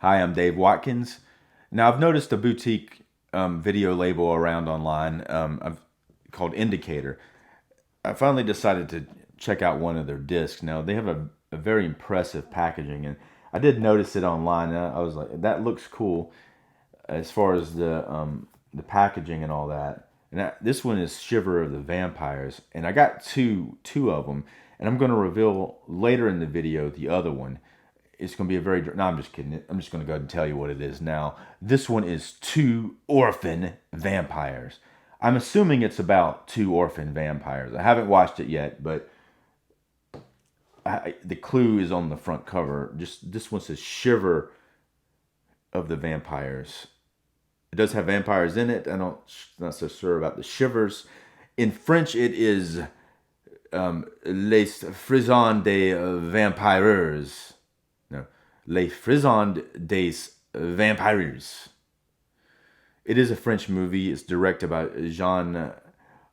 Hi, I'm Dave Watkins. Now, I've noticed a boutique video label around online called Indicator. I finally decided to check out one of their discs. Now, they have a very impressive packaging, and I did notice it online. And I was like, that looks cool as far as the packaging and all that. And this one is Shiver of the Vampires, and I got two of them, and I'm going to reveal later in the video the other one. It's going to be a very... No, I'm just kidding. I'm just going to go ahead and tell you what it is now. This one is two orphan vampires. I'm assuming it's about two orphan vampires. I haven't watched it yet, but the clue is on the front cover. Just this one says Shiver of the Vampires. It does have vampires in it. Not so sure about the shivers. In French, it is Les Frisons des Vampires. No, Les Frisons des Vampires. It is a French movie. It's directed by Jean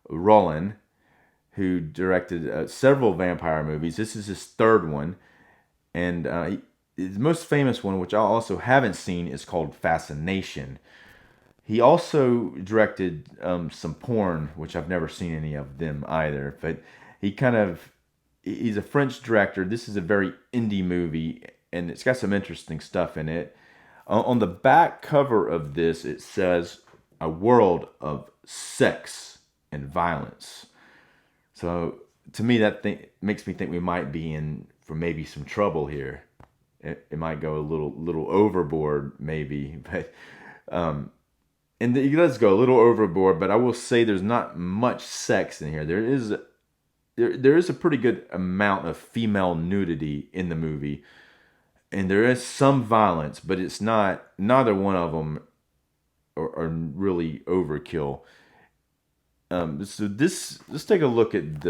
Rollin, who directed several vampire movies. This is his third one. And his most famous one, which I also haven't seen, is called Fascination. He also directed some porn, which I've never seen any of them either. But he's a French director. This is a very indie movie, and it's got some interesting stuff in it. On the back cover of this, it says, "A world of sex and violence." So to me, that makes me think we might be in for maybe some trouble here. It might go a little overboard, maybe, but and it does go a little overboard. But I will say there's not much sex in here. There is a pretty good amount of female nudity in the movie, and there is some violence, but it's not. Neither one of them are really overkill. So let's take a look at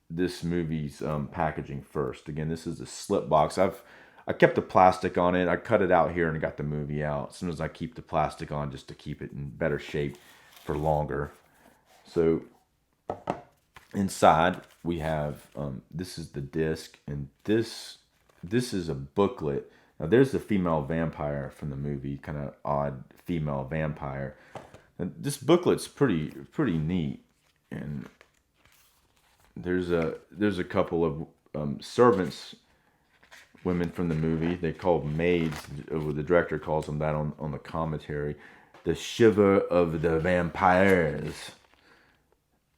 this movie's packaging first. Again, this is a slip box. I kept the plastic on it. I cut it out here and got the movie out. As soon as I keep the plastic on, just to keep it in better shape for longer. So inside we have this is the disc, and this is a booklet. Now there's the female vampire from the movie, kind of odd female vampire. And this booklet's pretty neat, and there's a couple of servants, women from the movie. They called maids. The director calls them that on the commentary. The Shiver of the Vampires.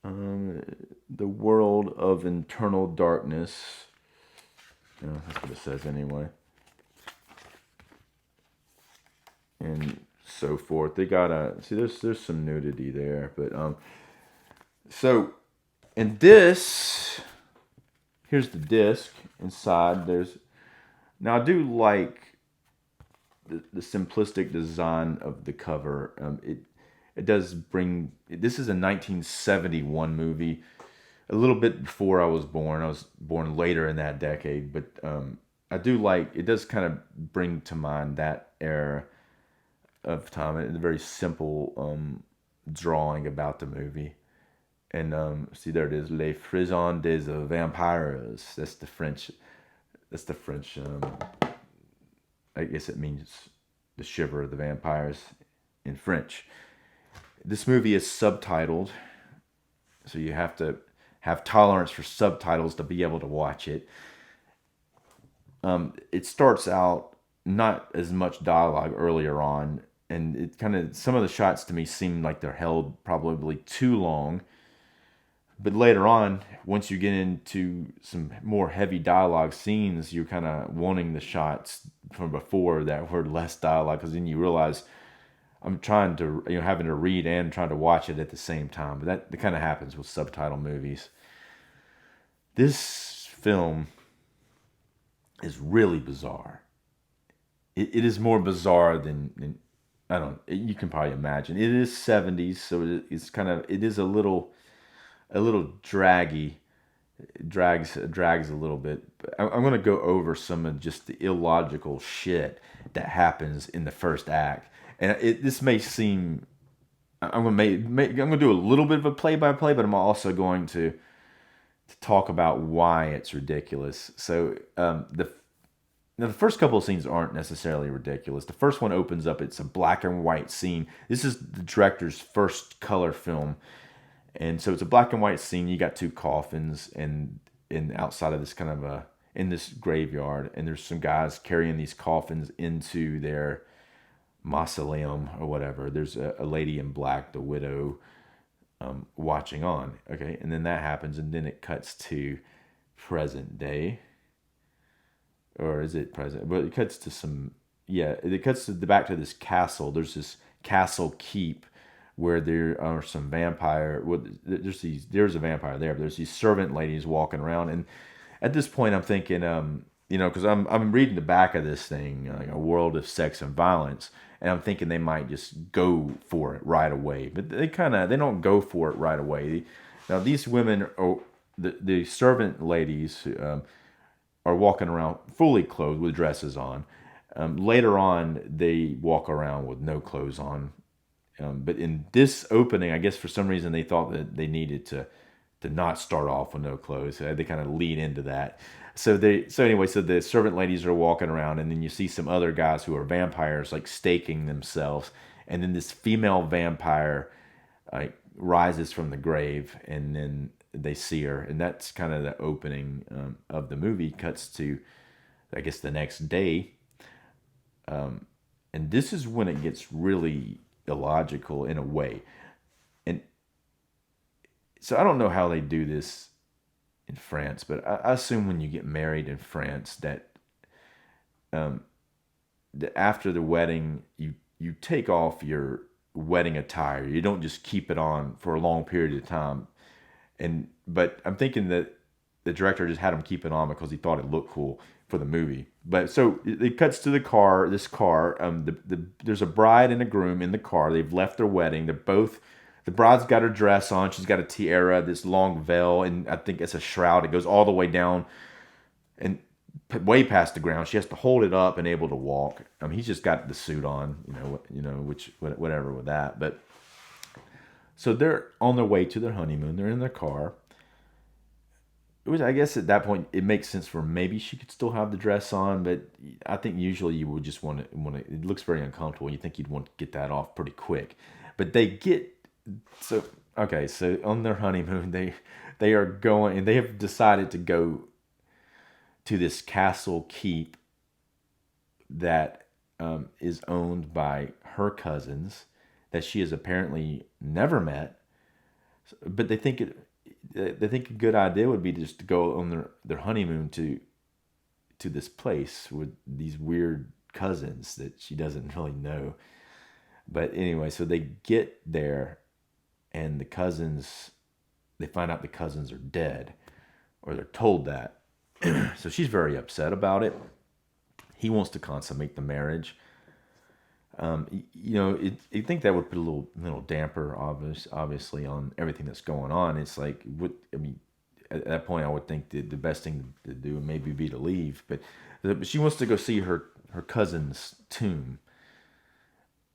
The world of internal darkness. That's what it says anyway. And so forth. They got there's some nudity there, but so in this, here's the disc inside. Now I do like the simplistic design of the cover. It does bring. This is a 1971 movie, a little bit before I was born. I was born later in that decade, but I do like. It does kind of bring to mind that era of time. It's a very simple drawing about the movie. And see, there it is, Les Frisons des Vampires. That's the French. I guess it means the Shiver of the Vampires in French. This movie is subtitled, so you have to have tolerance for subtitles to be able to watch it. It starts out not as much dialogue earlier on, and it kind of, some of the shots to me seem like they're held probably too long. But later on, once you get into some more heavy dialogue scenes, you're kind of wanting the shots from before that were less dialogue, because then you realize I'm trying to, having to read and trying to watch it at the same time. But that kind of happens with subtitle movies. This film is really bizarre. It is more bizarre than I don't. You can probably imagine. It is 70s, so it is a little draggy. It drags a little bit. But I'm going to go over some of just the illogical shit that happens in the first act, and this may seem. I'm going to do a little bit of a play-by-play, but I'm also going to talk about why it's ridiculous. So Now, the first couple of scenes aren't necessarily ridiculous. The first one opens up, it's a black and white scene. This is the director's first color film. And so it's a black and white scene. You got two coffins, and outside of this kind of a, in this graveyard, and there's some guys carrying these coffins into their mausoleum or whatever. There's a lady in black, the widow, watching on. Okay, and then that happens, and then it cuts to present day, or is it present? But it cuts to some, yeah, it cuts to the back to this castle. There's this castle keep where there are some vampire. Well, there's a vampire there. But there's these servant ladies walking around, and at this point, I'm thinking, because I'm reading the back of this thing, like a world of sex and violence, and I'm thinking they might just go for it right away, but they don't go for it right away. Now these women are the servant ladies are walking around fully clothed with dresses on. Later on, they walk around with no clothes on. But in this opening, I guess for some reason they thought that they needed to not start off with no clothes. They kind of lead into that. So the servant ladies are walking around, and then you see some other guys who are vampires like staking themselves, and then this female vampire rises from the grave, and then they see her, and that's kind of the opening of the movie. Cuts to, I guess, the next day, and this is when it gets really illogical in a way. And so I don't know how they do this in France, but I assume when you get married in France that after the wedding you take off your wedding attire. You don't just keep it on for a long period of time. But I'm thinking that the director just had him keep it on because he thought it looked cool for the movie. But so it cuts to the car. This car, there's a bride and a groom in the car. They've left their wedding. They're both. The bride's got her dress on. She's got a tiara, this long veil, and I think it's a shroud. It goes all the way down and way past the ground. She has to hold it up and able to walk. He's just got the suit on, whatever with that. But so they're on their way to their honeymoon. They're in their car. I guess at that point it makes sense for maybe she could still have the dress on, but I think usually you would just want to. It looks very uncomfortable. You think you'd want to get that off pretty quick, but they get. So on their honeymoon, they are going, and they have decided to go to this castle keep that is owned by her cousins that she has apparently never met. But they think a good idea would be just to go on their honeymoon to this place with these weird cousins that she doesn't really know. But anyway, so they get there. And they find out the cousins are dead, or they're told that. So she's very upset about it. He wants to consummate the marriage. You think that would put a little damper, obviously, on everything that's going on. It's like, at that point, I would think the best thing to do would maybe be to leave. But she wants to go see her cousin's tomb,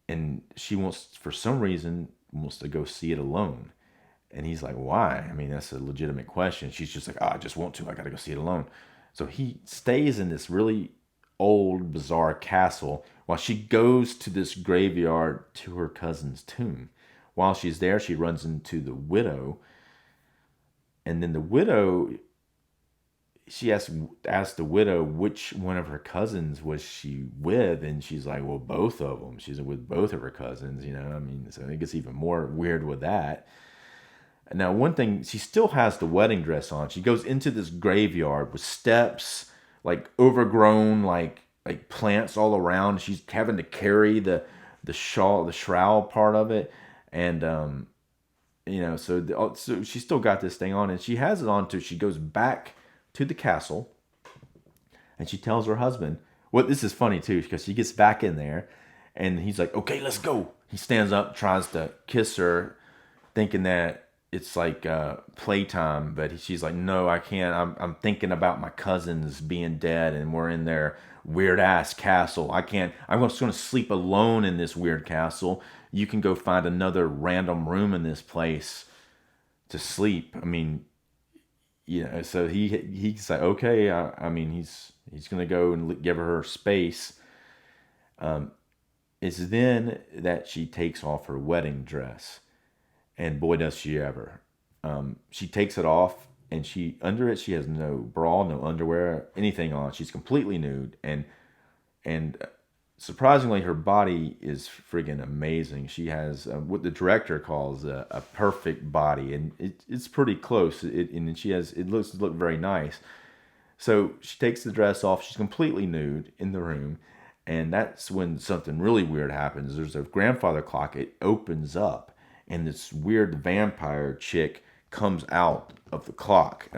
and she for some reason, wants to go see it alone. And he's like, why? That's a legitimate question. She's just like, I just want to. I got to go see it alone. So he stays in this really old, bizarre castle while she goes to this graveyard to her cousin's tomb. While she's there, she runs into the widow. And then the widow, she asked the widow which one of her cousins was she with, and she's like, well, both of them. She's with both of her cousins, so it gets even more weird with that. Now, one thing, she still has the wedding dress on. She goes into this graveyard with steps, like overgrown, like plants all around. She's having to carry the shroud part of it, and so she still got this thing on, and she has it on till she goes back to the castle, and she tells her husband. Well, this is funny too, because she gets back in there, and he's like, "Okay, let's go." He stands up, tries to kiss her, thinking that it's like playtime, but she's like, "No, I can't. I'm thinking about my cousins being dead, and we're in their weird ass castle. I can't. I'm just going to sleep alone in this weird castle. You can go find another random room in this place to sleep." So he's like, okay, I mean, he's gonna go and give her space. It's then that she takes off her wedding dress, and boy, does she ever. She takes it off, and she under it she has no bra, no underwear, anything on. She's completely nude, and surprisingly, her body is friggin' amazing. She has what the director calls a perfect body, and it's pretty close. And she has it look very nice. So she takes the dress off. She's completely nude in the room, and that's when something really weird happens. There's a grandfather clock. It opens up, and this weird vampire chick comes out of the clock.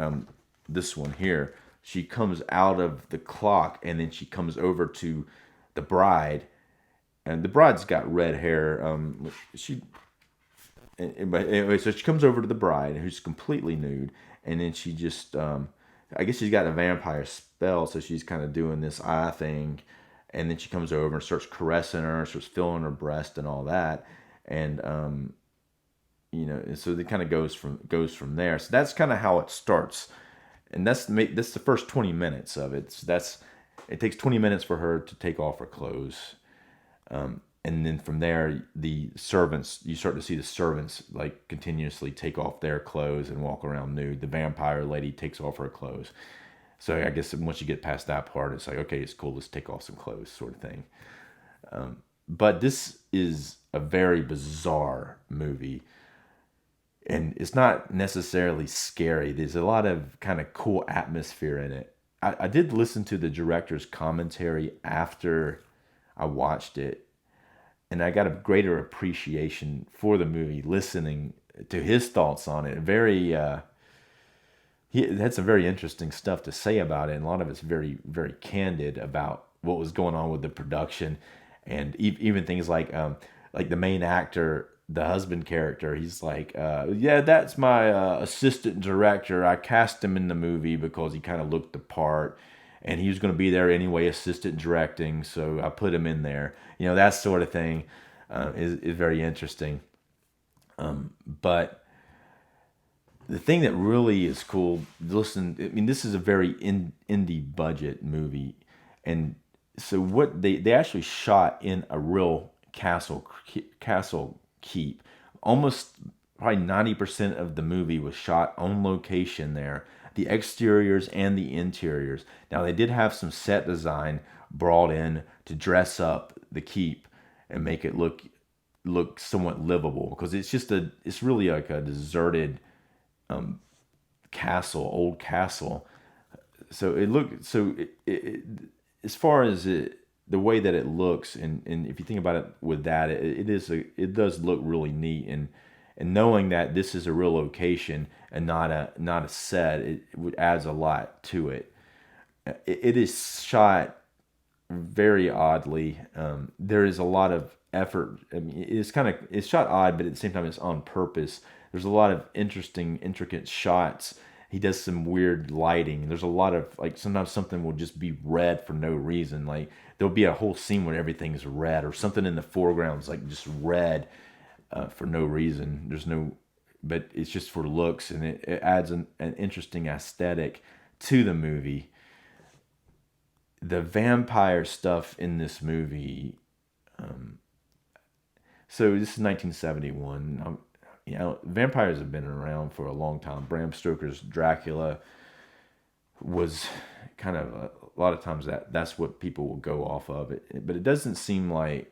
This one here, she comes out of the clock, and then she comes over to the bride, and the bride's got red hair. But anyway, so she comes over to the bride, who's completely nude, and then she just, I guess she's got a vampire spell, so she's kind of doing this eye thing, and then she comes over and starts caressing her, starts feeling her breast and all that, and so it kind of goes from there. So that's kind of how it starts, and that's the first 20 minutes of it. So it takes 20 minutes for her to take off her clothes. And then from there, you start to see the servants like continuously take off their clothes and walk around nude. The vampire lady takes off her clothes. So I guess once you get past that part, it's like, okay, it's cool, let's take off some clothes, sort of thing. But this is a very bizarre movie. And it's not necessarily scary. There's a lot of kind of cool atmosphere in it. I did listen to the director's commentary after I watched it, and I got a greater appreciation for the movie listening to his thoughts on it. He had some very interesting stuff to say about it, and a lot of it's very, very candid about what was going on with the production, and even things like the main actor, the husband character. He's like, yeah, that's my assistant director. I cast him in the movie because he kind of looked the part, and he was going to be there anyway, assistant directing, so I put him in there. That sort of thing is very interesting. But the thing that really is cool, listen, I mean, this is a very indie budget movie, and so what they actually shot in a real castle keep. Almost probably 90% of the movie was shot on location there, the exteriors and the interiors. Now they did have some set design brought in to dress up the keep and make it look somewhat livable, because it's really like a deserted old castle. So as far as the way that it looks, and if you think about it with that, it does look really neat, and knowing that this is a real location and not a set, it adds a lot to it. It is shot very oddly. There is a lot of effort. I mean, it's shot odd, but at the same time, it's on purpose. There's a lot of interesting, intricate shots. He does some weird lighting. There's a lot of, like, sometimes something will just be red for no reason. Like, there'll be a whole scene where everything's red, or something in the foreground's like just red for no reason. But it's just for looks, and it adds an interesting aesthetic to the movie. The vampire stuff in this movie. So this is 1971. Vampires have been around for a long time. Bram Stoker's Dracula was kind of a lot of times that's what people will go off of it, but it doesn't seem like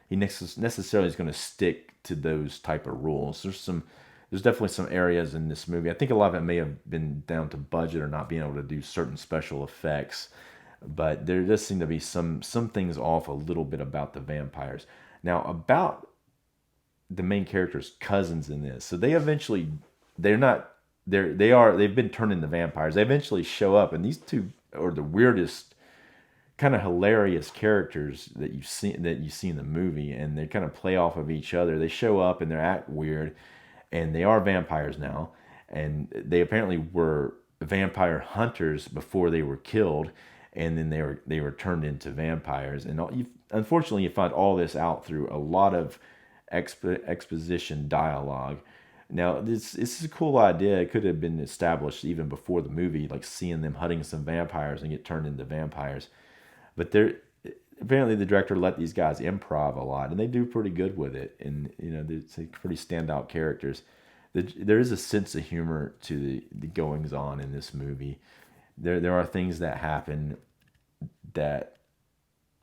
he necessarily is going to stick to those type of rules. There's definitely some areas in this movie. I think a lot of it may have been down to budget or not being able to do certain special effects, but there does seem to be some things off a little bit about the vampires. Now, about the main character's cousins in this. So they've been turned into vampires. They eventually show up, and these two are the weirdest, kind of hilarious characters that you see in the movie, and they kind of play off of each other. They show up and they act weird, and they are vampires now, and they apparently were vampire hunters before they were killed, and then they were turned into vampires. And unfortunately, you find all this out through a lot of exposition dialogue, Now, this is a cool idea. It could have been established even before the movie, like seeing them hunting some vampires and get turned into vampires. But they're apparently the director let these guys improv a lot, and they do pretty good with it. And they're pretty standout characters. There is a sense of humor to the goings on in this movie. There are things that happen that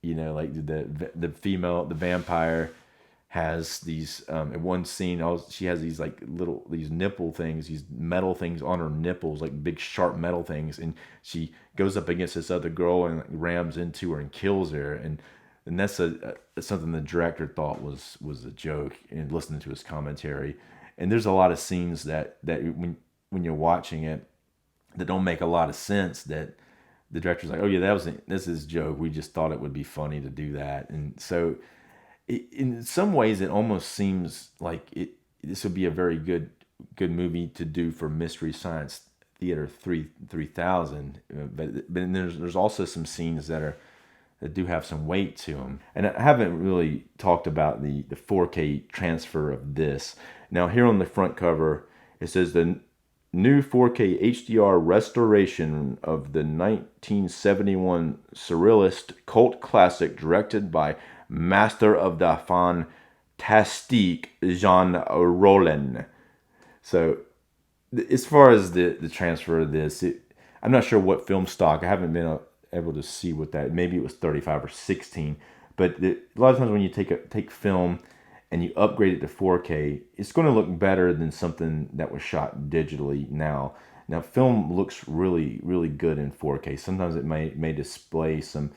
like the vampire has these in one scene. She has these like these nipple things, these metal things on her nipples, like big sharp metal things, and she goes up against this other girl and like, rams into her and kills her. And that's something the director thought was a joke, and listening to his commentary. And there's a lot of scenes that when you're watching it that don't make a lot of sense, that the director's like, oh yeah, this is a joke. We just thought it would be funny to do that. And so in some ways it almost seems like this would be a very good movie to do for Mystery Science Theater 3000. But then there's also some scenes that do have some weight to them. And I haven't really talked about the 4K transfer of this. Now here on the front cover, it says the new 4K HDR restoration of the 1971 surrealist cult classic directed by master of the fantastique Jean Rollin. So as far as the transfer of this, I'm not sure what film stock. I haven't been able to see what that. Maybe it was 35 or 16. But a lot of times when you take film and you upgrade it to 4K, it's going to look better than something that was shot digitally now. Now, film looks really, really good in 4K. Sometimes it may display some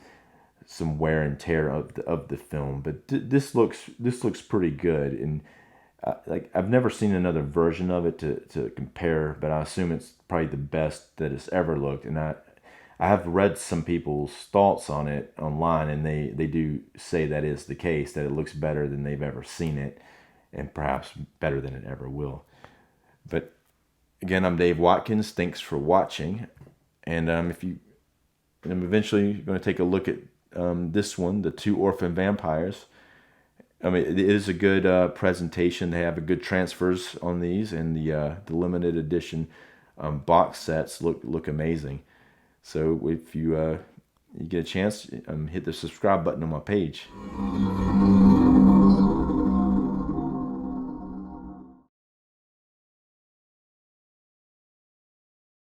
wear and tear of the film, but this looks pretty good. And like I've never seen another version of it to compare, but I assume it's probably the best that it's ever looked. And I have read some people's thoughts on it online, and they do say that is the case, that it looks better than they've ever seen it, and perhaps better than it ever will. But again, I'm Dave Watkins. Thanks for watching. And I'm eventually going to take a look at this one, The Two Orphan Vampires. I mean, it is a good presentation. They have a good transfers on these, and the limited edition box sets look amazing. So if you get a chance, hit the subscribe button on my page.